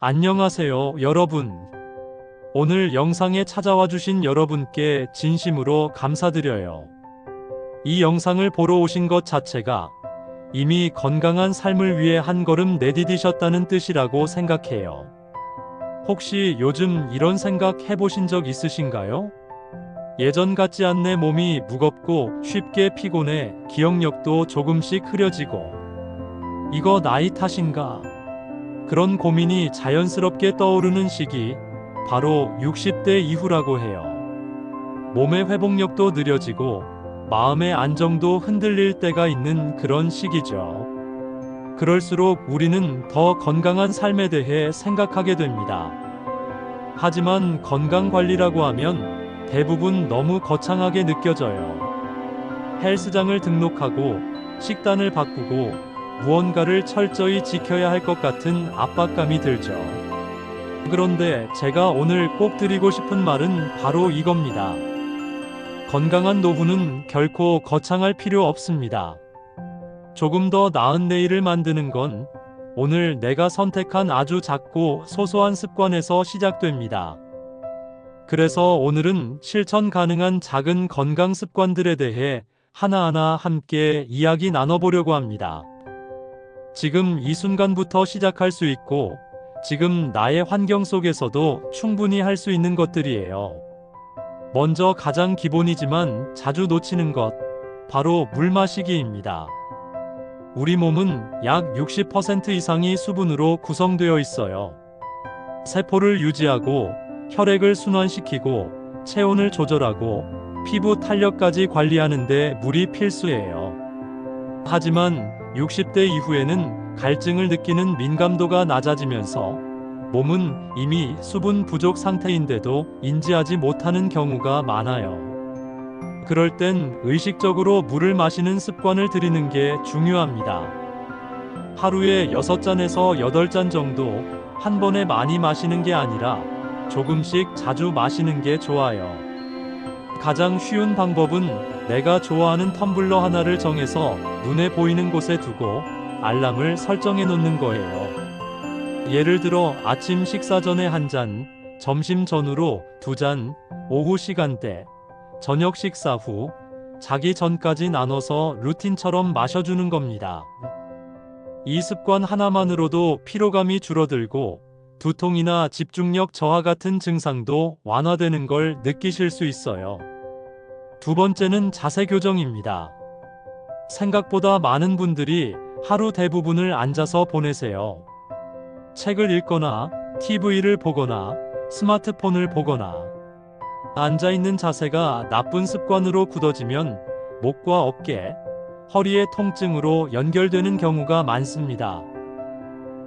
안녕하세요, 여러분. 오늘 영상에 찾아와 주신 여러분께 진심으로 감사드려요. 이 영상을 보러 오신 것 자체가 이미 건강한 삶을 위해 한 걸음 내디디셨다는 뜻이라고 생각해요. 혹시 요즘 이런 생각 해보신 적 있으신가요? 예전 같지 않네, 몸이 무겁고 쉽게 피곤해, 기억력도 조금씩 흐려지고. 이거 나이 탓인가? 그런 고민이 자연스럽게 떠오르는 시기, 바로 60대 이후라고 해요. 몸의 회복력도 느려지고 마음의 안정도 흔들릴 때가 있는 그런 시기죠. 그럴수록 우리는 더 건강한 삶에 대해 생각하게 됩니다. 하지만 건강 관리라고 하면 대부분 너무 거창하게 느껴져요. 헬스장을 등록하고 식단을 바꾸고 무언가를 철저히 지켜야 할 것 같은 압박감이 들죠. 그런데 제가 오늘 꼭 드리고 싶은 말은 바로 이겁니다. 건강한 노후는 결코 거창할 필요 없습니다. 조금 더 나은 내일을 만드는 건 오늘 내가 선택한 아주 작고 소소한 습관에서 시작됩니다. 그래서 오늘은 실천 가능한 작은 건강 습관들에 대해 하나하나 함께 이야기 나눠보려고 합니다. 지금 이 순간부터 시작할 수 있고, 지금 나의 환경 속에서도 충분히 할 수 있는 것들이에요. 먼저 가장 기본이지만 자주 놓치는 것, 바로 물 마시기입니다. 우리 몸은 약 60% 이상이 수분으로 구성되어 있어요. 세포를 유지하고, 혈액을 순환시키고, 체온을 조절하고, 피부 탄력까지 관리하는 데 물이 필수예요. 하지만 60대 이후에는 갈증을 느끼는 민감도가 낮아지면서 몸은 이미 수분 부족 상태인데도 인지하지 못하는 경우가 많아요. 그럴 땐 의식적으로 물을 마시는 습관을 들이는 게 중요합니다. 하루에 6잔에서 8잔 정도 한 번에 많이 마시는 게 아니라 조금씩 자주 마시는 게 좋아요. 가장 쉬운 방법은 내가 좋아하는 텀블러 하나를 정해서 눈에 보이는 곳에 두고 알람을 설정해 놓는 거예요. 예를 들어 아침 식사 전에 한 잔, 점심 전후로 2잔, 오후 시간대, 저녁 식사 후, 자기 전까지 나눠서 루틴처럼 마셔주는 겁니다. 이 습관 하나만으로도 피로감이 줄어들고 두통이나 집중력 저하 같은 증상도 완화되는 걸 느끼실 수 있어요. 두 번째는 자세 교정입니다. 생각보다 많은 분들이 하루 대부분을 앉아서 보내세요. 책을 읽거나 TV를 보거나 스마트폰을 보거나. 앉아있는 자세가 나쁜 습관으로 굳어지면 목과 어깨, 허리의 통증으로 연결되는 경우가 많습니다.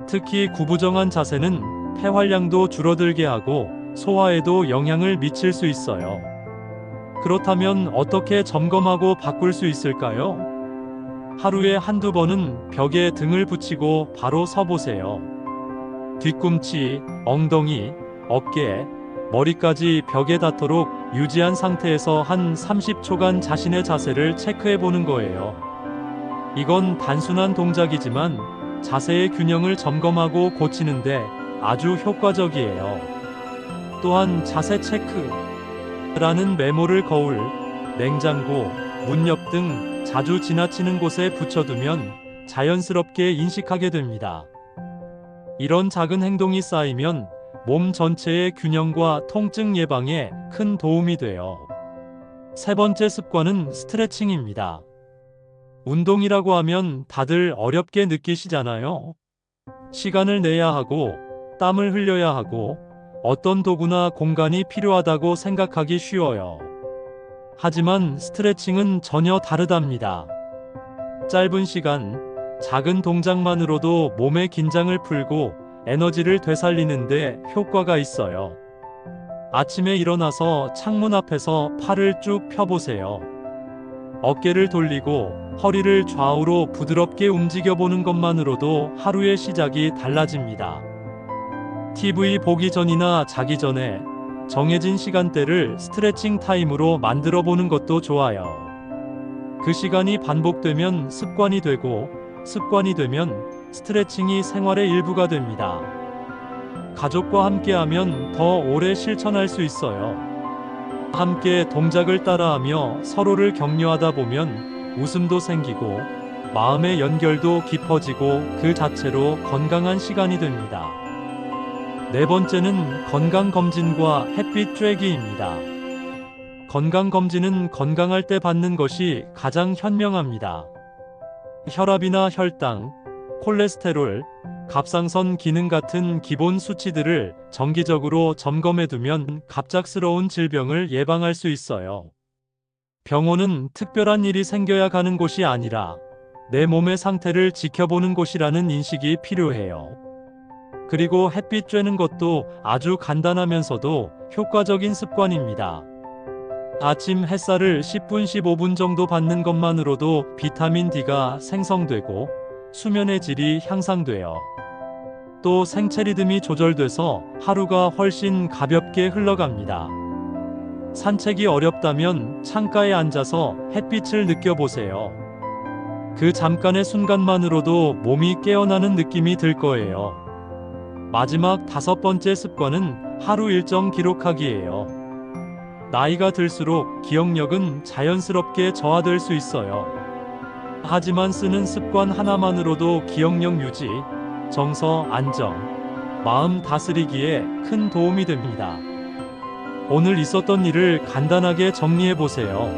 특히 구부정한 자세는 폐활량도 줄어들게 하고 소화에도 영향을 미칠 수 있어요. 그렇다면 어떻게 점검하고 바꿀 수 있을까요? 하루에 한두 번은 벽에 등을 붙이고 바로 서보세요. 뒤꿈치, 엉덩이, 어깨, 머리까지 벽에 닿도록 유지한 상태에서 한 30초간 자신의 자세를 체크해 보는 거예요. 이건 단순한 동작이지만 자세의 균형을 점검하고 고치는데 아주 효과적이에요. 또한 자세 체크라는 메모를 거울, 냉장고, 문 옆 등 자주 지나치는 곳에 붙여두면 자연스럽게 인식하게 됩니다. 이런 작은 행동이 쌓이면 몸 전체의 균형과 통증 예방에 큰 도움이 돼요. 세 번째 습관은 스트레칭입니다. 운동이라고 하면 다들 어렵게 느끼시잖아요. 시간을 내야 하고, 땀을 흘려야 하고, 어떤 도구나 공간이 필요하다고 생각하기 쉬워요. 하지만 스트레칭은 전혀 다르답니다. 짧은 시간, 작은 동작만으로도 몸의 긴장을 풀고 에너지를 되살리는데 효과가 있어요. 아침에 일어나서 창문 앞에서 팔을 쭉 펴보세요. 어깨를 돌리고 허리를 좌우로 부드럽게 움직여보는 것만으로도 하루의 시작이 달라집니다. TV 보기 전이나 자기 전에 정해진 시간대를 스트레칭 타임으로 만들어 보는 것도 좋아요. 그 시간이 반복되면 습관이 되고, 습관이 되면 스트레칭이 생활의 일부가 됩니다. 가족과 함께하면 더 오래 실천할 수 있어요. 함께 동작을 따라하며 서로를 격려하다 보면 웃음도 생기고 마음의 연결도 깊어지고 그 자체로 건강한 시간이 됩니다. 네 번째는 건강검진과 햇빛 쬐기입니다. 건강검진은 건강할 때 받는 것이 가장 현명합니다. 혈압이나 혈당, 콜레스테롤, 갑상선 기능 같은 기본 수치들을 정기적으로 점검해두면 갑작스러운 질병을 예방할 수 있어요. 병원은 특별한 일이 생겨야 가는 곳이 아니라 내 몸의 상태를 지켜보는 곳이라는 인식이 필요해요. 그리고 햇빛 쬐는 것도 아주 간단하면서도 효과적인 습관입니다. 아침 햇살을 10분, 15분 정도 받는 것만으로도 비타민 D가 생성되고 수면의 질이 향상돼요. 또 생체 리듬이 조절돼서 하루가 훨씬 가볍게 흘러갑니다. 산책이 어렵다면 창가에 앉아서 햇빛을 느껴보세요. 그 잠깐의 순간만으로도 몸이 깨어나는 느낌이 들 거예요. 마지막 5번째 습관은 하루 일정 기록하기예요. 나이가 들수록 기억력은 자연스럽게 저하될 수 있어요. 하지만 쓰는 습관 하나만으로도 기억력 유지, 정서 안정, 마음 다스리기에 큰 도움이 됩니다. 오늘 있었던 일을 간단하게 정리해 보세요.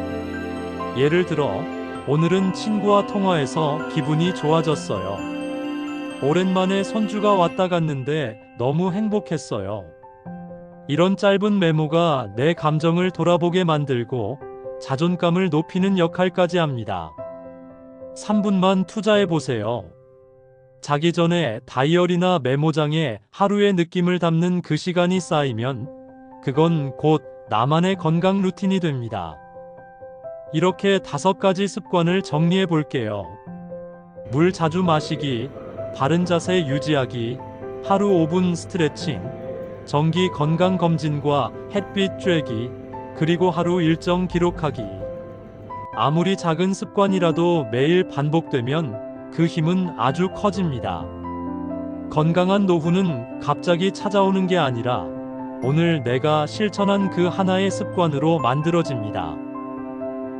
예를 들어, 오늘은 친구와 통화해서 기분이 좋아졌어요. 오랜만에 손주가 왔다 갔는데 너무 행복했어요. 이런 짧은 메모가 내 감정을 돌아보게 만들고 자존감을 높이는 역할까지 합니다. 3분만 투자해 보세요. 자기 전에 다이어리나 메모장에 하루의 느낌을 담는 그 시간이 쌓이면 그건 곧 나만의 건강 루틴이 됩니다. 이렇게 5가지 습관을 정리해 볼게요. 물 자주 마시기, 바른 자세 유지하기, 하루 5분 스트레칭, 정기 건강검진과 햇빛 쬐기, 그리고 하루 일정 기록하기. 아무리 작은 습관이라도 매일 반복되면 그 힘은 아주 커집니다. 건강한 노후는 갑자기 찾아오는 게 아니라 오늘 내가 실천한 그 하나의 습관으로 만들어집니다.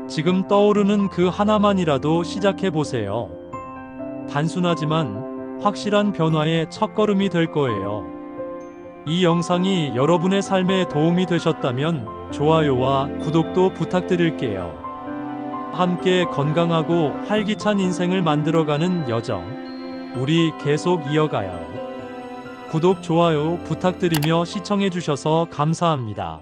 지금 떠오르는 그 하나만이라도 시작해 보세요. 단순하지만 확실한 변화의 첫걸음이 될 거예요. 이 영상이 여러분의 삶에 도움이 되셨다면 좋아요와 구독도 부탁드릴게요. 함께 건강하고 활기찬 인생을 만들어가는 여정, 우리 계속 이어가요. 구독, 좋아요 부탁드리며 시청해주셔서 감사합니다.